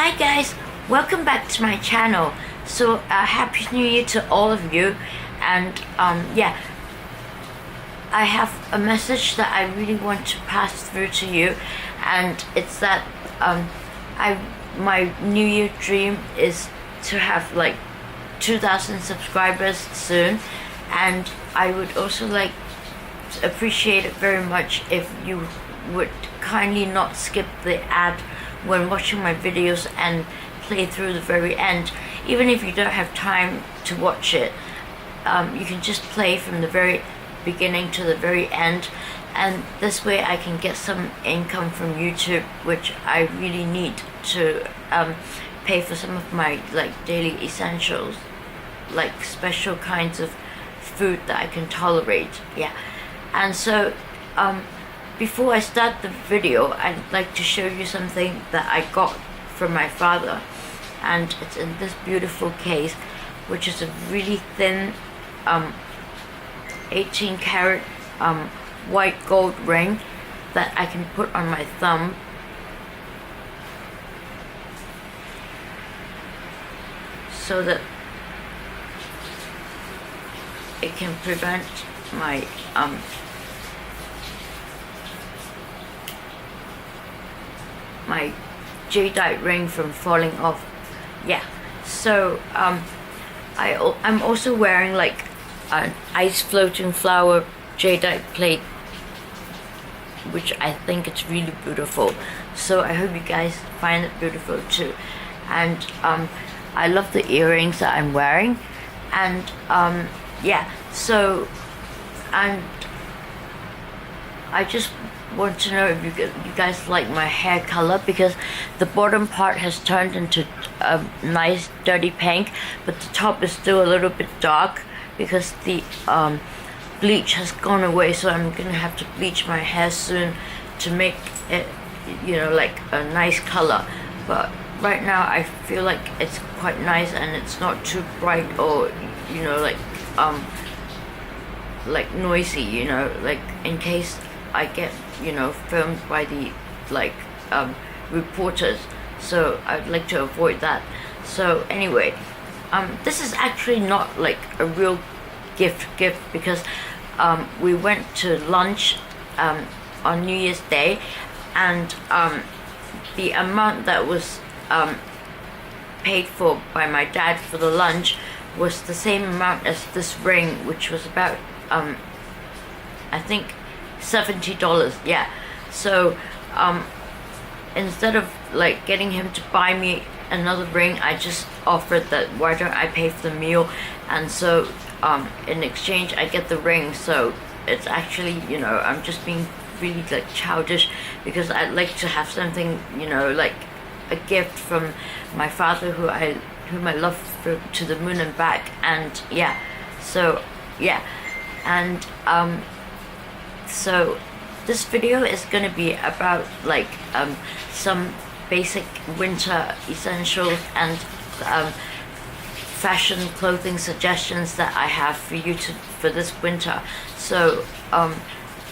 Hi guys, welcome back to my channel. So happy new year to all of you. And yeah, I have a message that I really want to pass through to you, and it's that my new year dream is to have like 2,000 subscribers soon, and I would also like to appreciate it very much if you would kindly not skip the ad when watching my videos and play through the very end. Even if you don't have time to watch it, you can just play from the very beginning to the very end, and this way I can get some income from YouTube, which I really need to pay for some of my like daily essentials, like special kinds of food that I can tolerate. Yeah. And so before I start the video, I'd like to show you something that I got from my father, and it's in this beautiful case, which is a really thin 18 karat white gold ring that I can put on my thumb, so that it can prevent my my jadeite ring from falling off. Yeah. So I'm also wearing like an ice floating flower jadeite plate, which I think it's really beautiful. So I hope you guys find it beautiful too. And I love the earrings that I'm wearing. And yeah, so, and I just want to know if you guys like my hair color, because the bottom part has turned into a nice dirty pink, but the top is still a little bit dark because the bleach has gone away. So I'm gonna have to bleach my hair soon to make it, you know, like a nice color. But right now I feel like it's quite nice, and it's not too bright or, you know, like noisy, you know, like in case I get, you know, filmed by the like reporters. So I'd like to avoid that. So anyway, this is actually not like a real gift because we went to lunch on New Year's Day, and the amount that was paid for by my dad for the lunch was the same amount as this ring, which was about I think $70. Yeah. So instead of like getting him to buy me another ring, I just offered that why don't I pay for the meal, and so in exchange I get the ring. So it's actually, you know, I'm just being really like childish because I'd like to have something, you know, like a gift from my father whom I love to the moon and back. And yeah, so yeah. And so this video is going to be about like some basic winter essentials and fashion clothing suggestions that I have for you for this winter. So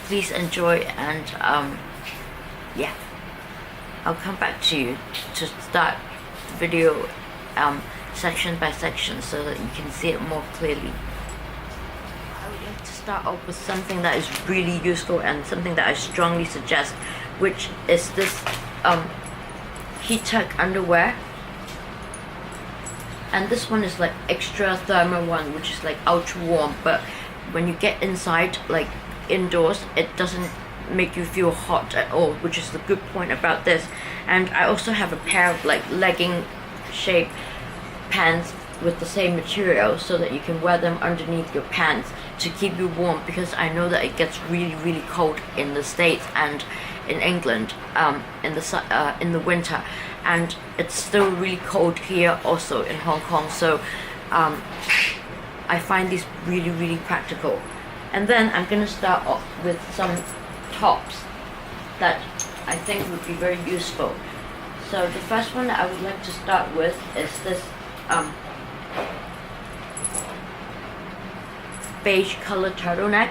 please enjoy, and yeah, I'll come back to you to start the video section by section so that you can see it more clearly. I would like to start off with something that is really useful and something that I strongly suggest, which is this heat tech underwear. And this one is like extra thermal one, which is like ultra warm, but when you get inside, like indoors, it doesn't make you feel hot at all, which is the good point about this. And I also have a pair of like legging shape pants with the same material, so that you can wear them underneath your pants to keep you warm, because I know that it gets really cold in the States and in England in the winter, and it's still really cold here also in Hong Kong. So I find these really practical. And then I'm gonna start off with some tops that I think would be very useful. So the first one that I would like to start with is this beige color turtleneck.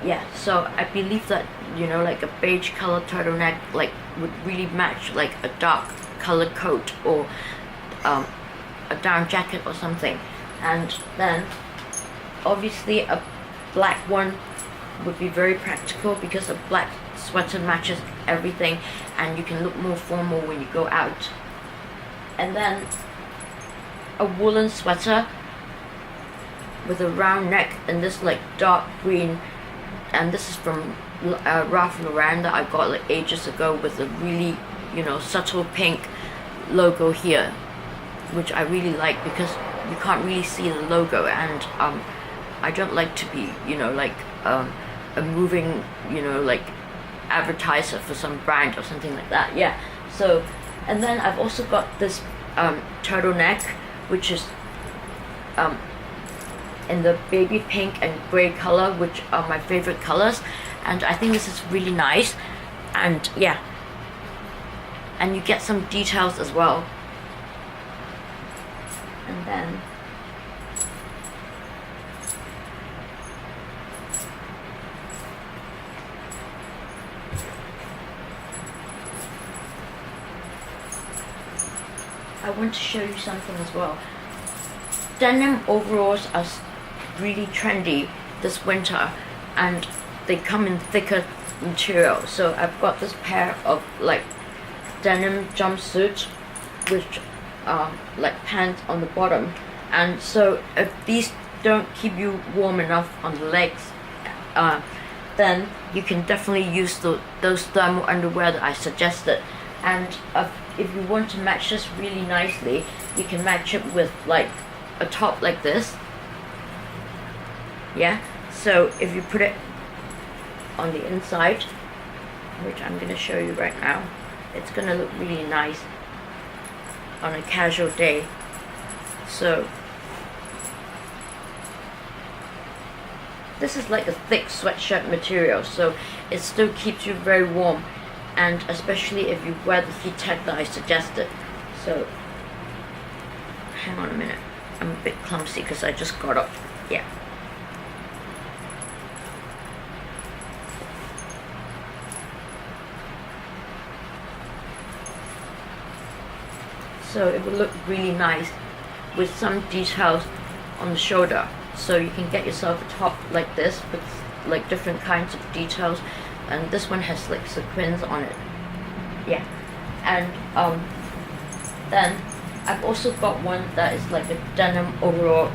Yeah, so I believe that, you know, like a beige color turtleneck like would really match like a dark colored coat or a down jacket or something. And then obviously a black one would be very practical because a black sweater matches everything and you can look more formal when you go out. And then a woolen sweater with a round neck and this like dark green, and this is from Ralph Lauren that I got like ages ago with a really, you know, subtle pink logo here, which I really like because you can't really see the logo, and I don't like to be, you know, like a moving, you know, like advertiser for some brand or something like that. Yeah. So, and then I've also got this turtleneck, which is in the baby pink and gray color, which are my favorite colors, and I think this is really nice. And yeah, and you get some details as well. And then I want to show you something as well. Denim overalls are really trendy this winter, and they come in thicker material. So I've got this pair of like denim jumpsuits, which are like pants on the bottom, and so if these don't keep you warm enough on the legs, then you can definitely use those thermal underwear that I suggested. And if you want to match this really nicely, you can match it with like a top like this. Yeah, so if you put it on the inside, which I'm going to show you right now, it's going to look really nice on a casual day. So this is like a thick sweatshirt material, so it still keeps you very warm, and especially if you wear the heat tech that I suggested. So hang on a minute, I'm a bit clumsy because I just got up. Yeah. So it will look really nice with some details on the shoulder. So you can get yourself a top like this with like different kinds of details, and this one has like sequins on it. Yeah. And then I've also got one that is like a denim overall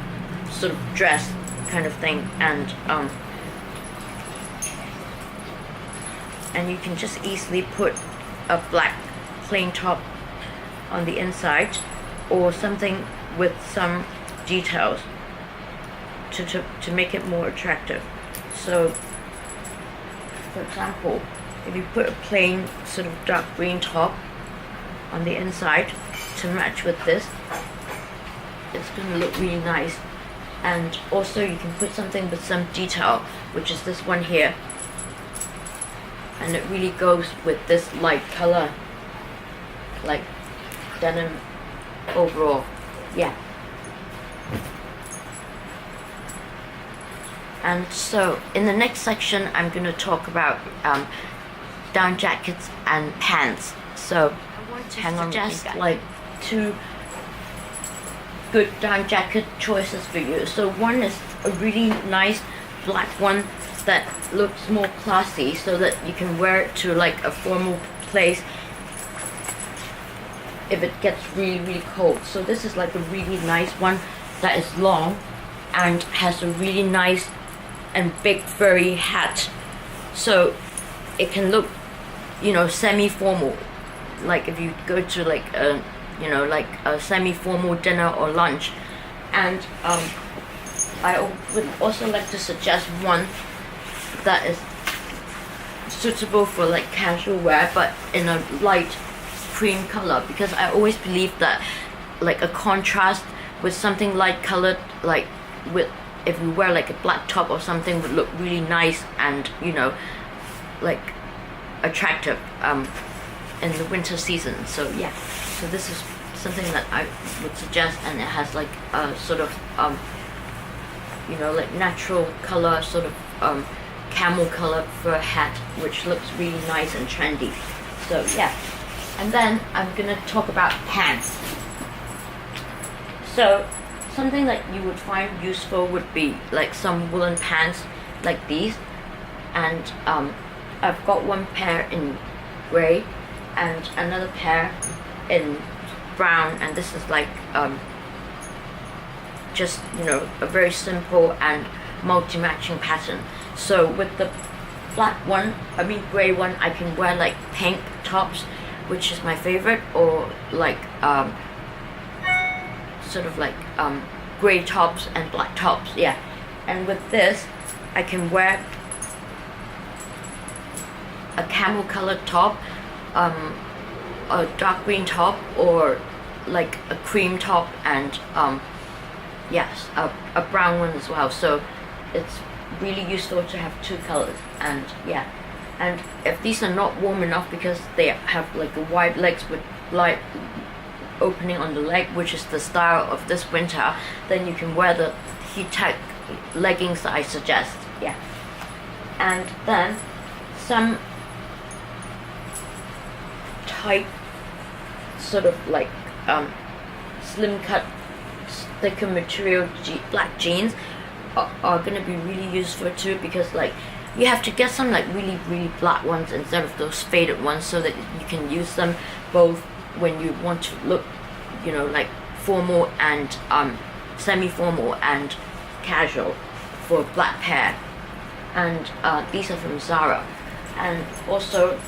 sort of dress kind of thing, and you can just easily put a black plain top on the inside or something with some details to make it more attractive. So for example, if you put a plain sort of dark green top on the inside to match with this, it's going to look really nice. And also you can put something with some detail, which is this one here, and it really goes with this light color, like denim overall. Yeah. And so in the next section I'm going to talk about down jackets and pants. So I want to suggest like 2 good down jacket choices for you. So one is a really nice black one that looks more classy, so that you can wear it to like a formal place if it gets really cold. So this is like a really nice one that is long and has a really nice and big furry hat, so it can look, you know, semi-formal, like if you go to like a, you know, like a semi-formal dinner or lunch. And I would also like to suggest one that is suitable for like casual wear but in a light cream color, because I always believe that like a contrast with something light colored, like with, if you wear like a black top or something, would look really nice and, you know, like attractive in the winter season. So yeah, so this is something that I would suggest, and it has like a sort of you know, like natural color, sort of camel color fur hat, which looks really nice and trendy. So yeah, And then I'm gonna talk about pants. So something that you would find useful would be like some woolen pants like these. And I've got one pair in gray and another pair in brown, and this is like just, you know, a very simple and multi-matching pattern. So with the gray one, I can wear like pink tops, which is my favorite, or like sort of like gray tops and black tops, yeah. And with this, I can wear a camel colored top, a dark green top, or like a cream top, and yes, a brown one as well. So it's really useful to have two colors. And yeah, and if these are not warm enough because they have like a wide legs with light opening on the leg, which is the style of this winter, then you can wear the heat tech leggings that I suggest, yeah. And then some tight sort of like slim cut thicker material black jeans are gonna be really useful too, because like you have to get some like really black ones instead of those faded ones, so that you can use them both when you want to look, you know, like formal and semi-formal and casual for black hair. And these are from Zara. And also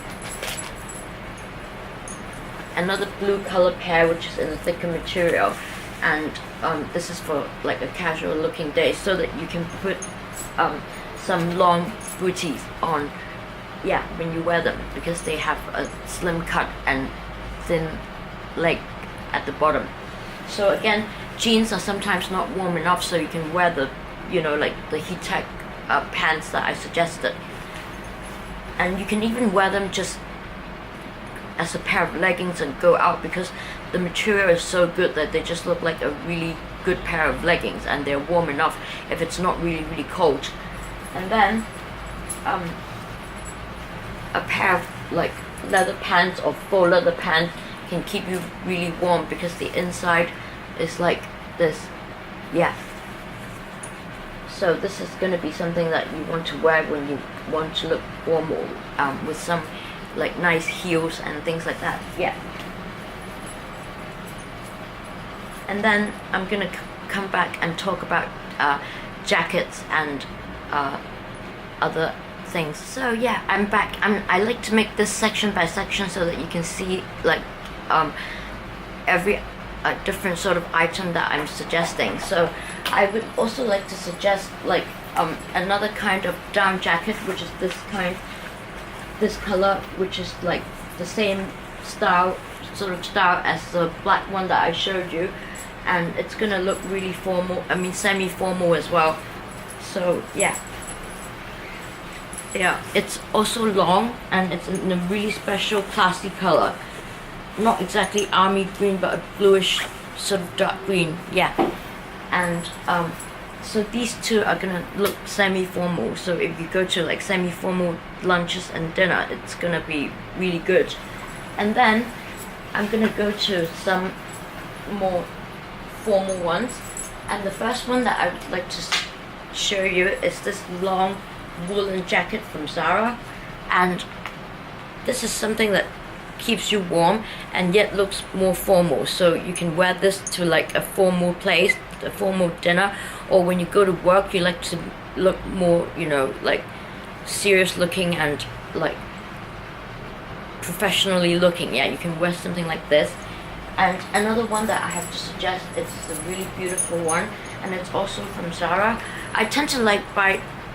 another blue color pair, which is in a thicker material, and this is for like a casual looking day, so that you can put some long booties on, yeah, when you wear them, because they have a slim cut and thin leg at the bottom. So again, jeans are sometimes not warm enough, so you can wear the, you know, like the heat tech pants that I suggested. And you can even wear them just as a pair of leggings and go out, because the material is so good that they just look like a really good pair of leggings, and they're warm enough if it's not really cold. And then a pair of like leather pants or faux leather pants can keep you really warm, because the inside is like this, yeah. So this is going to be something that you want to wear when you want to look formal, with some like nice heels and things like that, yeah. And then I'm gonna come back and talk about jackets and other things. So yeah, I'm back. I like to make this section by section so that you can see like every different sort of item that I'm suggesting. So I would also like to suggest like another kind of down jacket, which is this color, which is like the same sort of style as the black one that I showed you, and it's gonna look really formal, I mean semi-formal as well. So yeah, it's also long, and it's in a really special classy color, not exactly army green, but a bluish sort of dark green, yeah. And so these two are gonna look semi-formal, so if you go to like semi-formal lunches and dinner, it's gonna be really good. And then I'm gonna go to some more formal ones, and the first one that I would like to show you is this long woolen jacket from Zara. And this is something that keeps you warm and yet looks more formal, so you can wear this to like a formal place, a formal dinner, or when you go to work you like to look more, you know, like serious looking and like professionally looking, yeah, you can wear something like this. And another one that I have to suggest, it's a really beautiful one, and it's also from Zara. I tend to like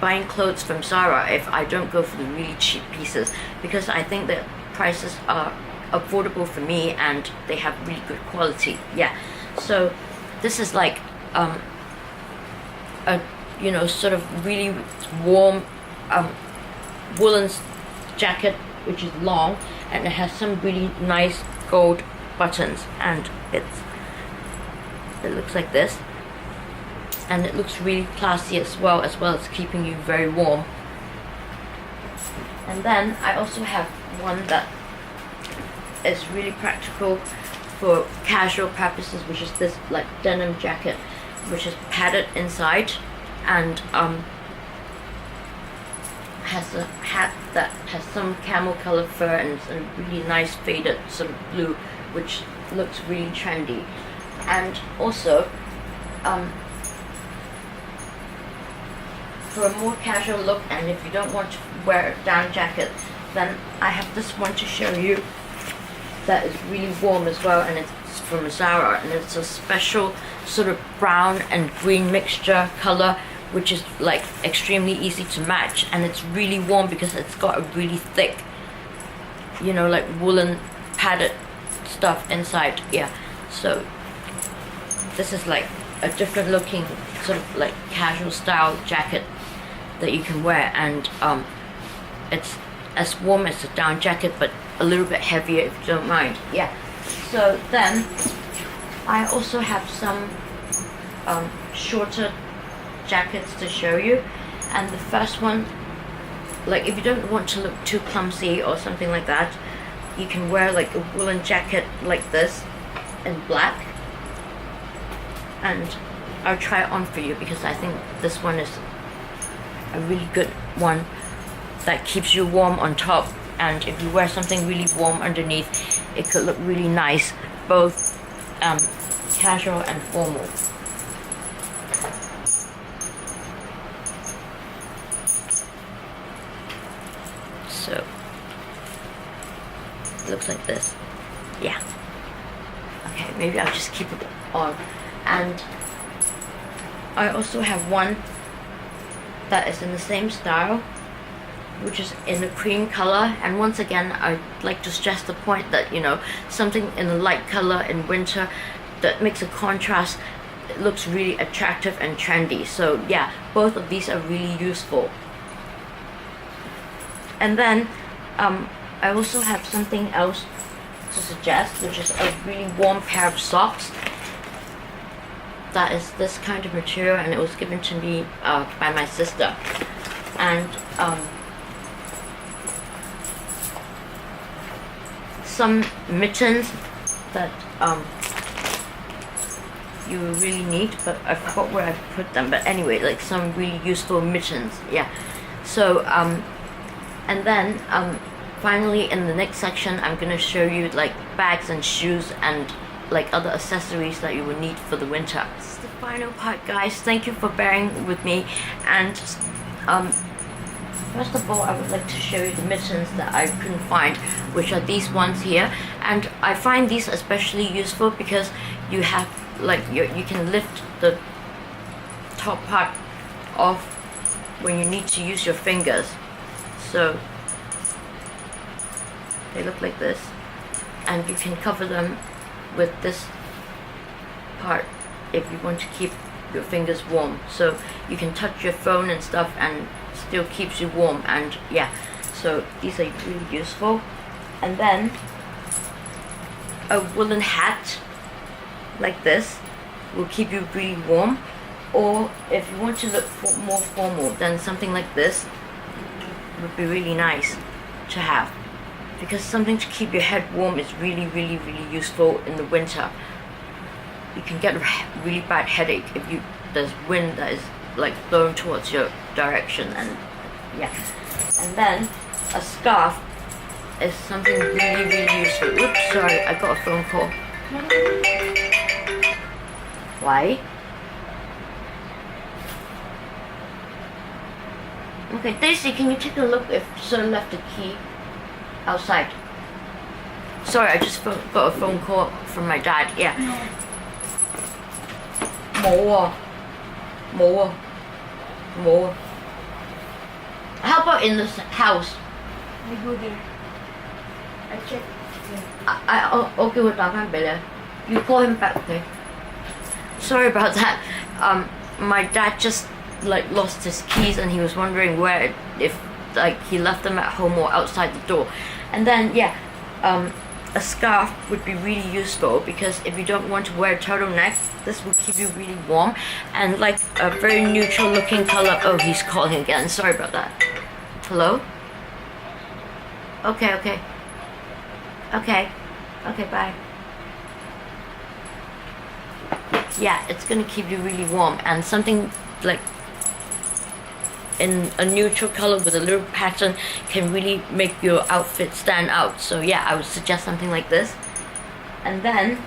buying clothes from Zara if I don't go for the really cheap pieces, because I think that prices are affordable for me and they have really good quality, yeah. So this is like a, you know, sort of really warm woolen jacket, which is long, and it has some really nice gold buttons, and it looks like this, and it looks really classy as well as keeping you very warm. And then I also have one that it's really practical for casual purposes, which is this like denim jacket, which is padded inside, and has a hat that has some camel color fur and it's a really nice faded some blue, which looks really trendy. And also for a more casual look, and if you don't want to wear a down jacket, then I have this one to show you that is really warm as well, and it's from Zara, and it's a special sort of brown and green mixture color, which is like extremely easy to match, and it's really warm because it's got a really thick, you know, like woolen padded stuff inside. Yeah, so this is like a different looking sort of like casual style jacket that you can wear, and it's as warm as a down jacket but a little bit heavier if you don't mind. Yeah, so then I also have some shorter jackets to show you, and the first one, like if you don't want to look too clumsy or something like that, you can wear like a woolen jacket like this in black, and I'll try it on for you because I think this one is a really good one that keeps you warm on top, and if you wear something really warm underneath, it could look really nice, both casual and formal. So it looks like this. Yeah. Okay, maybe I'll just keep it on. And I also have one that is in the same style, which is in a cream color, and once again I'd like to stress the point that, you know, something in a light color in winter that makes a contrast, it looks really attractive and trendy. So yeah, both of these are really useful. And then I also have something else to suggest, which is a really warm pair of socks that is this kind of material, and it was given to me by my sister. And some mittens that you really need, but I forgot where I put them, but anyway, like some really useful mittens. Yeah, so and then finally in the next section I'm gonna show you like bags and shoes and like other accessories that you will need for the winter. This is the final part, guys. Thank you for bearing with me. And first of all, I would like to show you the mittens that I couldn't find, which are these ones here. And I find these especially useful because you have like you can lift the top part off when you need to use your fingers. So they look like this, and you can cover them with this part if you want to keep your fingers warm, so you can touch your phone and stuff and still keeps you warm. And yeah, so these are really useful. And then a woolen hat like this will keep you really warm, or if you want to look more formal, then something like this would be really nice to have, because something to keep your head warm is really useful in the winter. You can get a really bad headache if there's wind that is like blowing towards your direction. And yeah, and then a scarf is something really useful. Oops, sorry, I got a phone call. Why? Okay, Daisy, can you take a look if Sir left the key outside? Sorry, I just got a phone call from my dad. Yeah. More. How about in this house? I go there. I check. Okay, we'll talk better. You call him back, okay? Sorry about that. My dad just like lost his keys, and he was wondering where, if like he left them at home or outside the door. And then yeah, a scarf would be really useful, because if you don't want to wear a turtleneck, this will keep you really warm, and like a very neutral looking color. Oh, he's calling again. Sorry about that. Hello? Okay. Okay, bye. Yeah, it's gonna keep you really warm, and something like in a neutral color with a little pattern can really make your outfit stand out. So yeah, I would suggest something like this. And then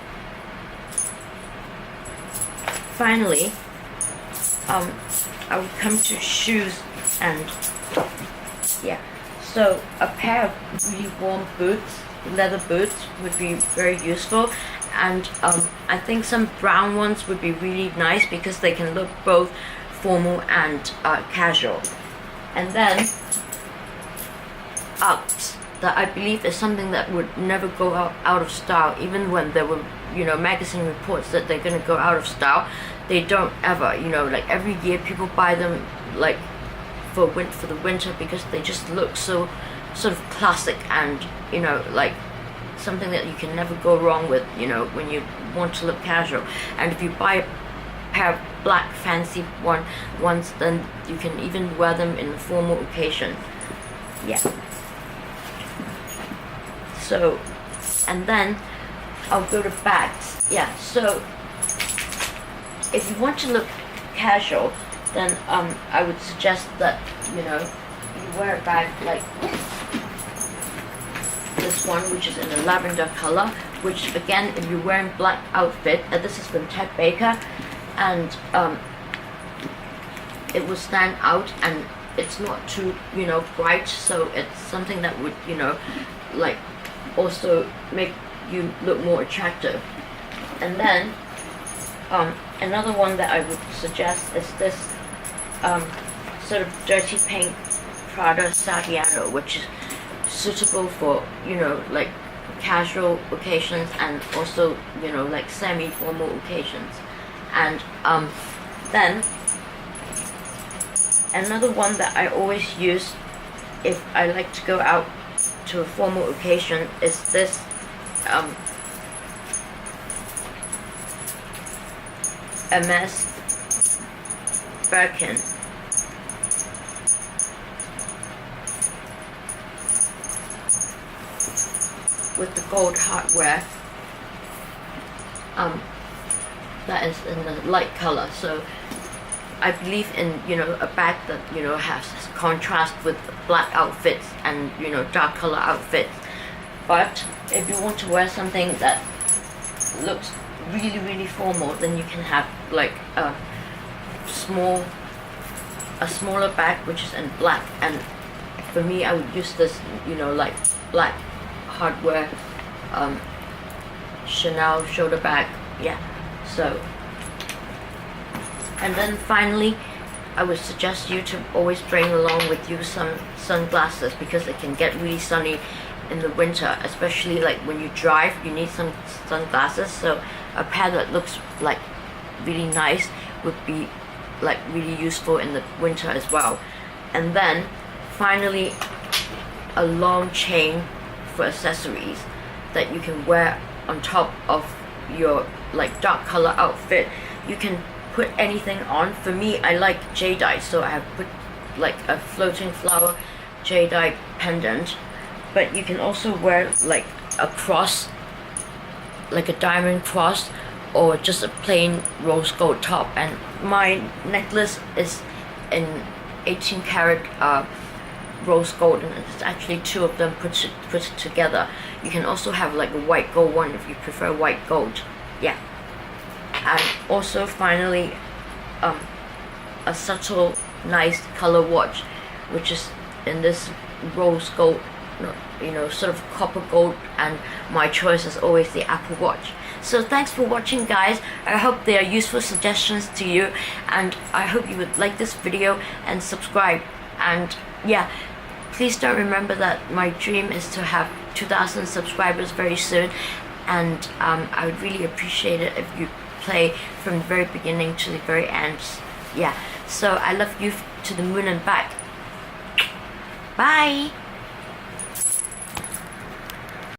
finally, I would come to shoes, and yeah, so a pair of really warm boots, leather boots, would be very useful. And I think some brown ones would be really nice because they can look both formal and casual. And then Uggs, that I believe is something that would never go out of style, even when there were, you know, magazine reports that they're gonna go out of style. They don't ever, you know, like every year people buy them like for the winter because they just look so sort of classic, and you know, like something that you can never go wrong with, you know, when you want to look casual. And if you buy a pair of black fancy ones, then you can even wear them in a formal occasion. Yeah. So, and then I'll go to bags. Yeah, so if you want to look casual, then I would suggest that, you know, you wear a bag like this one, which is in a lavender color, which again, if you're wearing black outfit, this is from Ted Baker, and it will stand out, and it's not too, you know, bright, so it's something that would, you know, like also make you look more attractive. And then another one that I would suggest is this sort of dirty pink Prada Saviano, which is suitable for, you know, like casual occasions and also, you know, like semi-formal occasions. And then another one that I always use if I like to go out to a formal occasion is this MS Birkin. With the gold hardware, that is in the light color. So I believe in, you know, a bag that, you know, has contrast with black outfits and, you know, dark color outfits. But if you want to wear something that looks really, really formal, then you can have like a smaller bag which is in black. And for me, I would use this, you know, like black hardware Chanel shoulder bag. Yeah, so, and then finally I would suggest you to always bring along with you some sunglasses, because it can get really sunny in the winter, especially like when you drive, you need some sunglasses. So a pair that looks like really nice would be like really useful in the winter as well. And then finally, a long chain for accessories that you can wear on top of your like dark color outfit. You can put anything on. For me, I like jadeite, so I have put like a floating flower jadeite pendant. But you can also wear like a cross, like a diamond cross, or just a plain rose gold top. And my necklace is in 18 karat rose gold, and it's actually two of them put together. You can also have like a white gold one if you prefer white gold. Yeah. And also finally, a subtle nice color watch, which is in this rose gold, you know, sort of copper gold, and my choice is always the Apple Watch. So thanks for watching, guys. I hope they are useful suggestions to you, and I hope you would like this video and subscribe. And yeah, please don't remember that my dream is to have 2,000 subscribers very soon, and I would really appreciate it if you play from the very beginning to the very end. Yeah, so I love you to the moon and back. Bye.